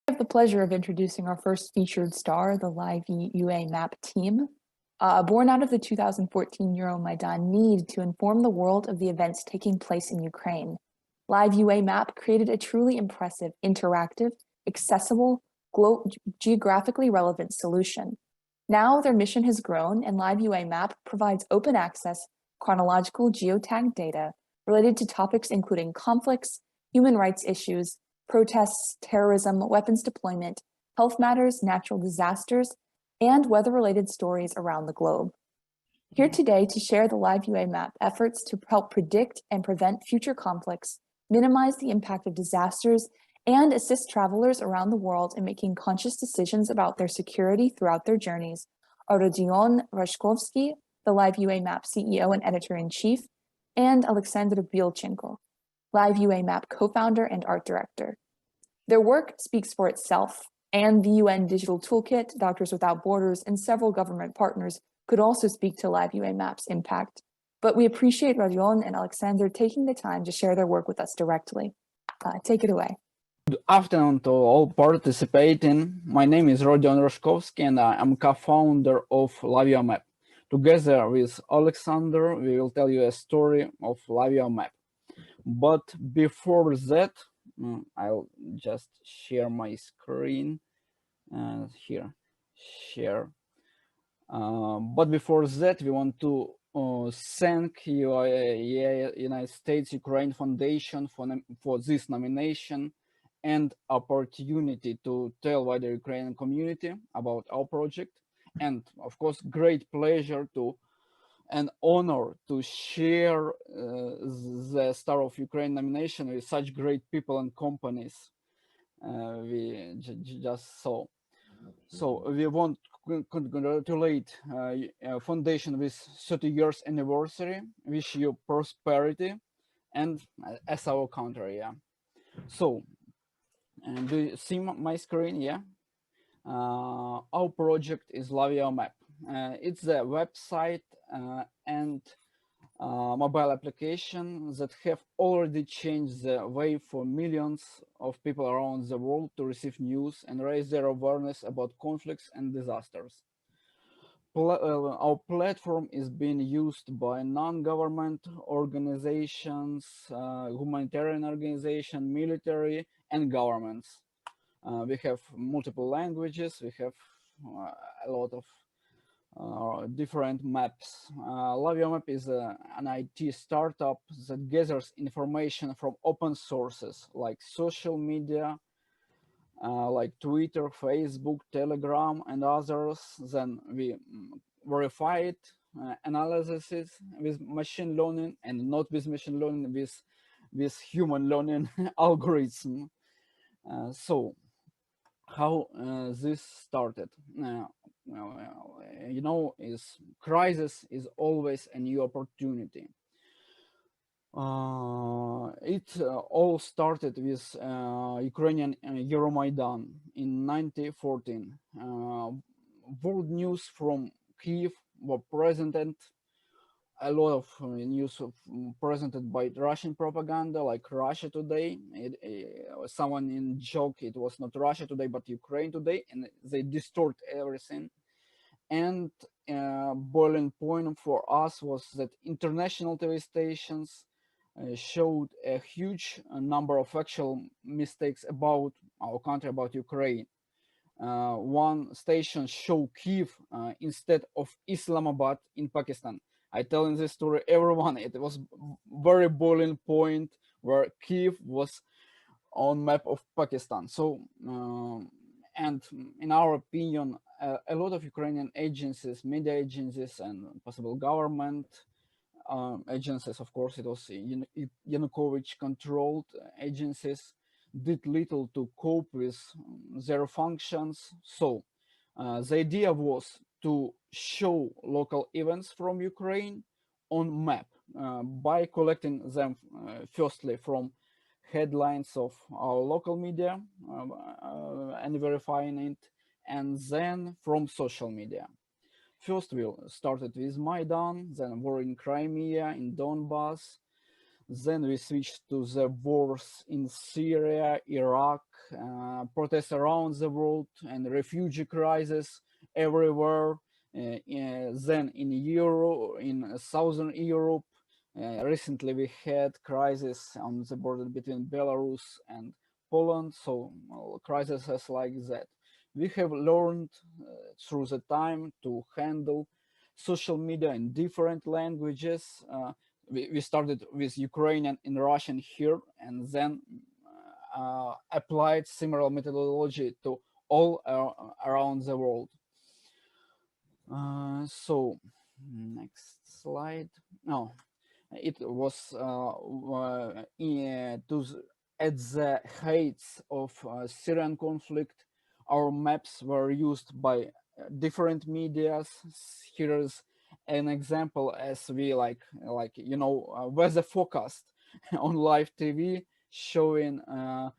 I have the pleasure of introducing our first featured star, the Liveuamap team. Born out of the 2014 Euromaidan need to inform the world of the events taking place in Ukraine, Liveuamap created a truly impressive, interactive, accessible, geographically relevant solution. Now their mission has grown, and Liveuamap provides open access, chronological geotagged data related to topics including conflicts, human rights issues, protests, terrorism, weapons deployment, health matters, natural disasters, and weather-related stories around the globe. Here today to share the Liveuamap efforts to help predict and prevent future conflicts, minimize the impact of disasters, and assist travelers around the world in making conscious decisions about their security throughout their journeys are Rodion Rashkovsky, the Liveuamap CEO and editor-in-chief, and Alexander Bilchenko, Liveuamap co-founder and art director. Their work speaks for itself, and the UN Digital Toolkit, Doctors Without Borders, and several government partners could also speak to Liveuamap's impact. But we appreciate Rodion and Alexander taking the time to share their work with us directly. Take it away. Good afternoon to all participating. My name is Rodion Rashkovsky and I am co-founder of Liveuamap. Together with Alexander, we will tell you a story of Liveuamap. But before that, I'll just share my screen here, share. But before that, we want to thank United States Ukraine Foundation for this nomination and opportunity to tell wider Ukrainian community about our project. And of course, great pleasure and honor to share the Star of Ukraine nomination with such great people and companies we just saw. So we want to congratulate Foundation with 30 years anniversary, wish you prosperity, and as our country, yeah. So, do you see my screen? Yeah. Our project is Liveuamap. It's a website and mobile application that have already changed the way for millions of people around the world to receive news and raise their awareness about conflicts and disasters. Our platform is being used by non-government organizations, humanitarian organizations, military, and governments. We have multiple languages. We have a lot of different maps. Liveuamap is an IT startup that gathers information from open sources like social media, like Twitter, Facebook, Telegram, and others. Then we verify it, analysis it with machine learning, and not with machine learning, with human learning algorithm. So how this started? You know, crisis is always a new opportunity. It all started with Ukrainian Euromaidan in 1914. World news from Kiev were presented. A lot of news presented by Russian propaganda, like Russia Today. Someone in joke, it was not Russia Today, but Ukraine Today, and they distort everything. And boiling point for us was that international TV stations showed a huge number of factual mistakes about our country, about Ukraine. One station showed Kiev instead of Islamabad in Pakistan. I tell in this story everyone, it was very boiling point where Kiev was on map of Pakistan. So, and in our opinion, a lot of Ukrainian agencies, media agencies, and possible government agencies, of course, it was Yanukovych-controlled agencies, did little to cope with their functions. So the idea was to show local events from Ukraine on map by collecting them firstly from headlines of our local media and verifying it, and then from social media. First we started with Maidan, then war in Crimea, in Donbass, Then we switched to the wars in Syria, Iraq, protests around the world, and refugee crisis everywhere. Then in Southern Europe, recently we had crisis on the border between Belarus and Poland. So crises like that. We have learned through the time to handle social media in different languages. We started with Ukrainian and Russian here, and then applied similar methodology to all around the world. So, next slide. No, it was at the height of Syrian conflict. Our maps were used by different medias. Here's an example, as we weather forecast on live TV, showing a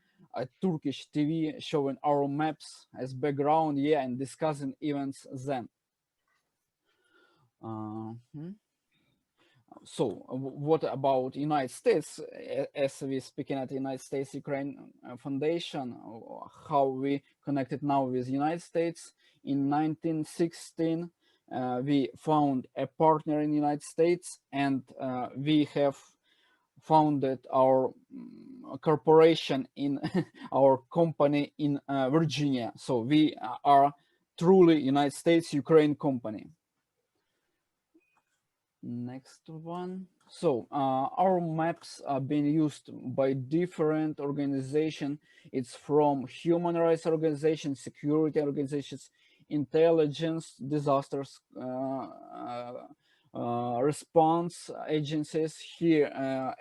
Turkish TV showing our maps as background, yeah, and discussing events then. So what about United States? As we speaking at the United States Ukraine Foundation, how we connected now with United States? In 1916, we found a partner in the United States, and we have founded our corporation in our company in Virginia. So we are truly United States Ukraine company. Next one. So our maps are being used by different organizations. It's from human rights organizations, security organizations, intelligence, disasters response agencies. Here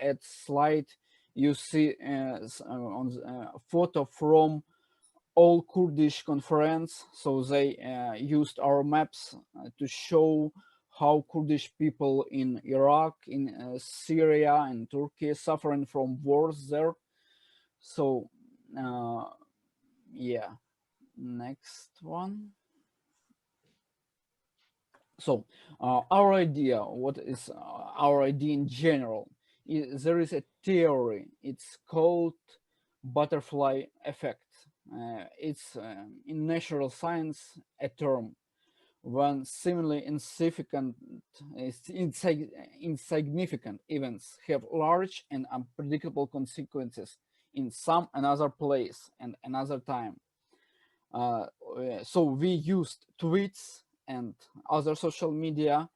at slide, you see on a photo from all Kurdish conference. So they used our maps to show how Kurdish people in Iraq, in Syria, and Turkey suffering from wars there. So, yeah, next one. So, our idea, what is our idea in general? There is a theory, it's called butterfly effect. It's in natural science a term when seemingly insignificant events have large and unpredictable consequences in some another place and another time. So we used tweets and other social media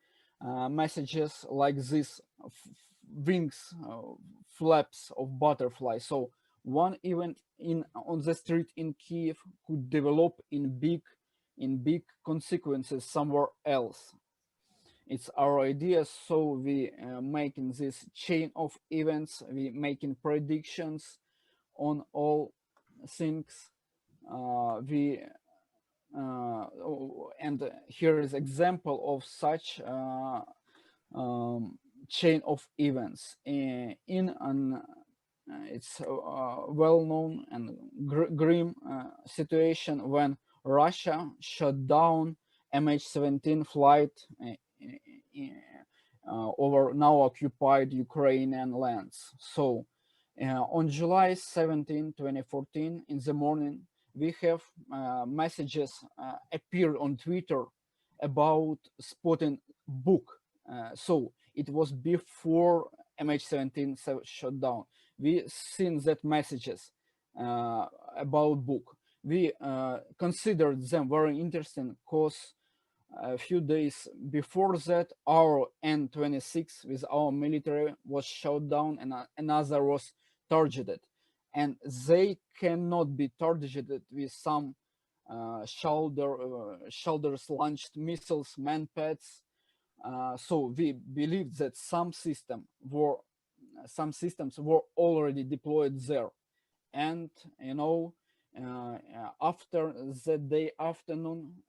messages like this wings, flaps of butterfly. So one event on the street in Kiev could develop in big consequences somewhere else. It's our idea, so we making this chain of events, we making predictions on all things. And here is example of such chain of events in an it's well-known and grim situation when Russia shut down MH17 flight over now occupied Ukrainian lands. So on July 17, 2014, in the morning, we have messages appeared on Twitter about spotting book. So it was before MH17 shut down. We seen that messages about book. We considered them very interesting because a few days before that, our N-26 with our military was shot down and another was targeted. And they cannot be targeted with some shoulders launched missiles, manpads. So we believe that some systems were already deployed there. And after that day afternoon,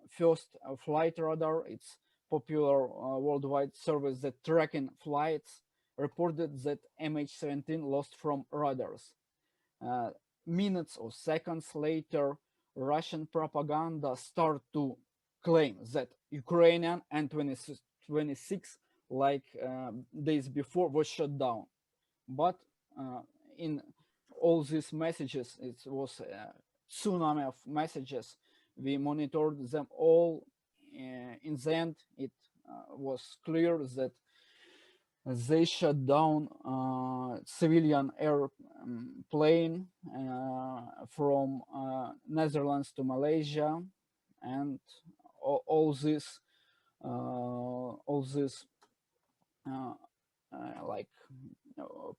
first flight radar, it's popular worldwide service that tracking flights, reported that MH17 lost from radars. Minutes or seconds later, Russian propaganda start to claim that Ukrainian N-26, like days before, was shut down. But in all these messages, it was a tsunami of messages. We monitored them all. In the end, it was clear that they shut down civilian airplane from Netherlands to Malaysia, and all this like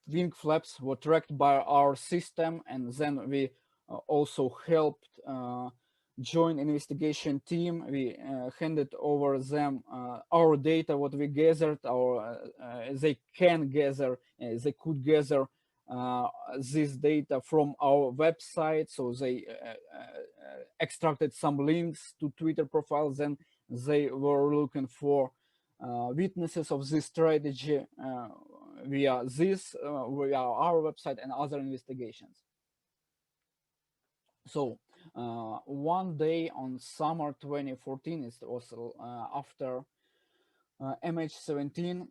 wing flaps were tracked by our system, and then we also helped joint investigation team. We handed over them our data, what we gathered, they can gather, they could gather this data from our website. So they extracted some links to Twitter profiles, and they were looking for witnesses of this strategy via our website and other investigations. So one day on summer 2014, it was after MH17,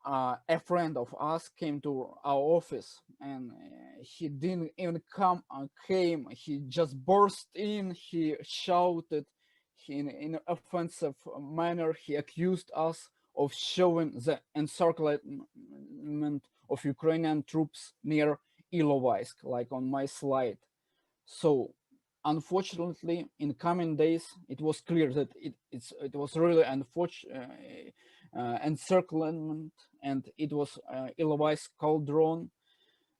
a friend of us came to our office, and he didn't even came. He just burst in. He shouted in an offensive manner. He accused us of showing the encirclement of Ukrainian troops near Ilovaisk, like on my slide. So unfortunately, in coming days, it was clear that it was really unfortunate encirclement, and it was Ilovaisk cauldron,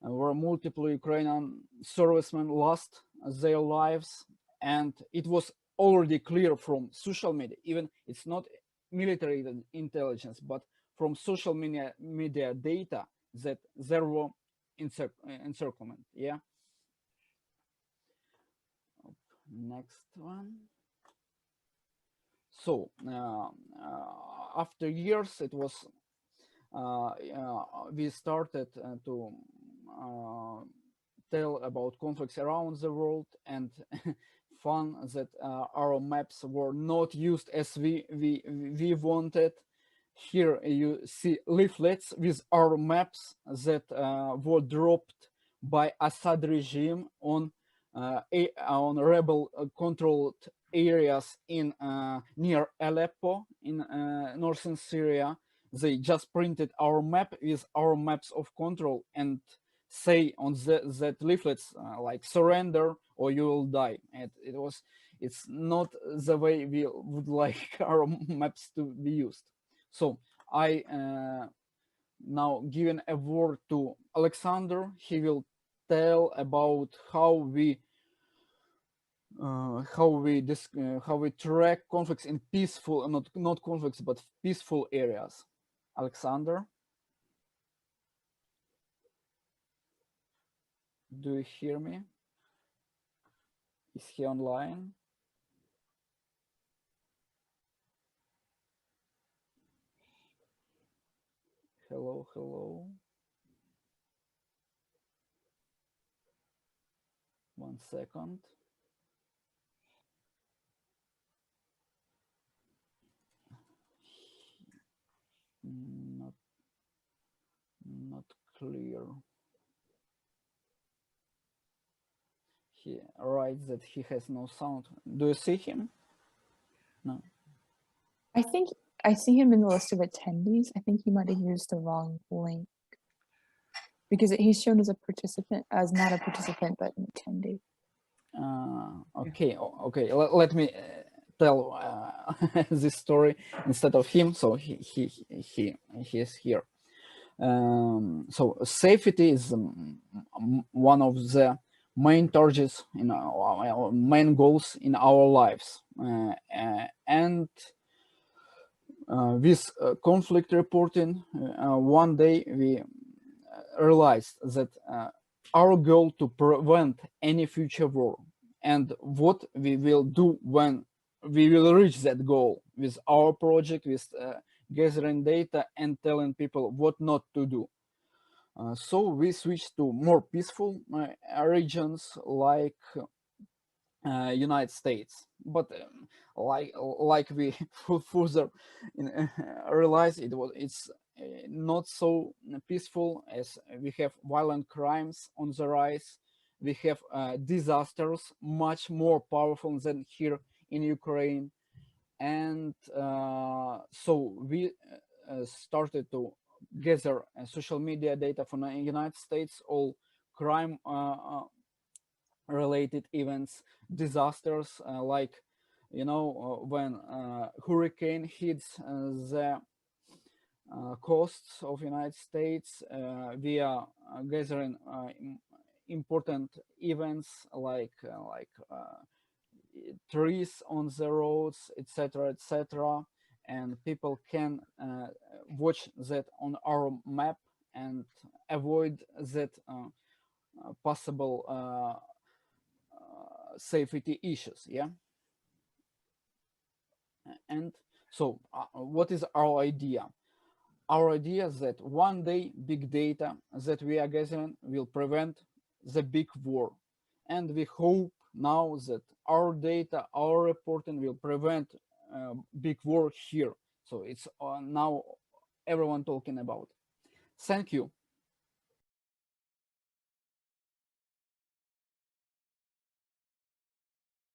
where multiple Ukrainian servicemen lost their lives, and it was already clear from social media, even it's not military intelligence, but from social media data, that there were encirclement. Yeah. Next one. So after years, it was we started to tell about conflicts around the world, and fun that our maps were not used as we wanted. Here you see leaflets with our maps that were dropped by Assad regime on rebel controlled areas in near Aleppo in northern Syria. They just printed our map with our maps of control and say on that leaflets like surrender or you will die. And it's not the way we would like our maps to be used. So I now giving a word to Alexander. He will tell about how we track conflicts in peaceful, not conflicts, but peaceful areas. Alexander, do you hear me? Is he online? Hello, hello. 1 second. Not clear. He writes that he has no sound. Do you see him? No. I think I see him in the list of attendees. I think he might have used the wrong link because he's shown as a participant, as not a participant, but an attendee. Okay, okay. Let me tell this story instead of him. So he is here. So safety is one of the main targets in our main goals in our lives, and with conflict reporting, one day we realized that our goal to prevent any future war, and what we will do when we will reach that goal with our project, with gathering data and telling people what not to do. So we switched to more peaceful regions like United States, but like we further realize it's not so peaceful, as we have violent crimes on the rise. We have disasters much more powerful than here in Ukraine. And so we started to gather social media data from the United States, all crime related events, disasters, like, you know, when hurricane hits the coasts of United States. We are gathering important events like trees on the roads, etc., etc., and people can watch that on our map and avoid that possible safety issues. Yeah. And so what is our idea? Our idea is that one day big data that we are gathering will prevent the big war. And we hope now that our data, our reporting will prevent big war here. So it's now everyone talking about. Thank you.